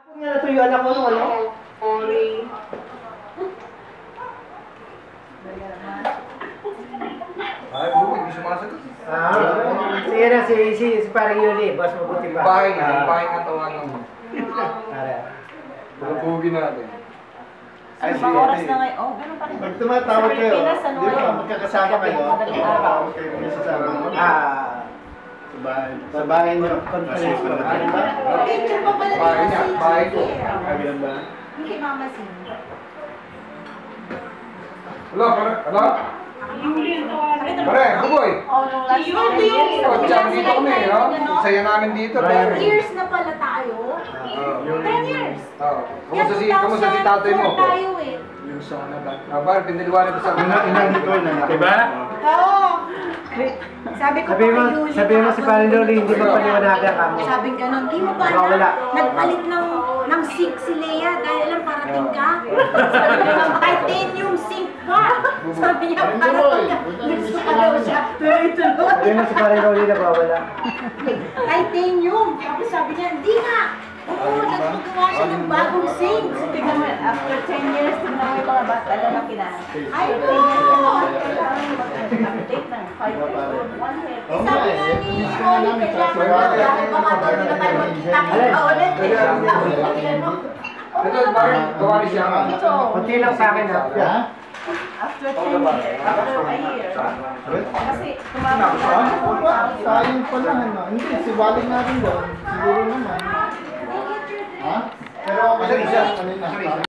Ako nga natuyuan ako nung ano? Ay, buko, hindi sumasagot. Sige na, si parang Yuli, boss mabuti pa. Bahay nga tawanan mo. Para. Pagpugin natin. Ay, mga oras na ngayon. Oh, ganun pa rin. Pag tumatawag kayo, Pilipinas, ano di ba, ngayon? magkakasama kayo, Madaling araw. kayo magsasama mo. Sa Sa bahay niyo. conference ko. Ano ba? Picture pa pala Bahay niya, bahay ko. Kabilang ba? Hindi mama sin. Wala, wala. Pare, buboy. Oh, nung last Kotsang dito kami, no? Saya namin dito. 10 years na pala tayo. 10 years. Kamusta si tatay mo? tayo eh. Yung sana ba? Bar, piniliwanag ko sa Inang dito, inang. Diba? Oo. Sabi ko Sabi mo si Parang Loli, hindi mo paliwanagan ka mo. Sabi ganun, di mo ba Wala. nagpalit ng sink si Lea dahil lang parating ka? Sabi niya, titanium sink ka. Sabi niya, parating ka. Gusto ka daw siya. Pero ito Sabi mo si Parang Loli na bawala. titanium. Tapos sabi niya, hindi nga. Oo, nagpagawa siya ng bagong sink. Tignan mo, after 10 years, tignan mo yung mga bata lalaki na. Ay, update na. 5 years old, 1 year. Sabi nga ni Oli, kailangan dahil baka daw nila tayo magkita-kita ulit. Ito, bakit gawa ni siya? Kunti lang sa akin ha. After 10 years, after a year. Kasi tumawag Sayang pala, ano? Hindi, si Waling natin doon. Siguro naman. Ha? Pero ako kanina.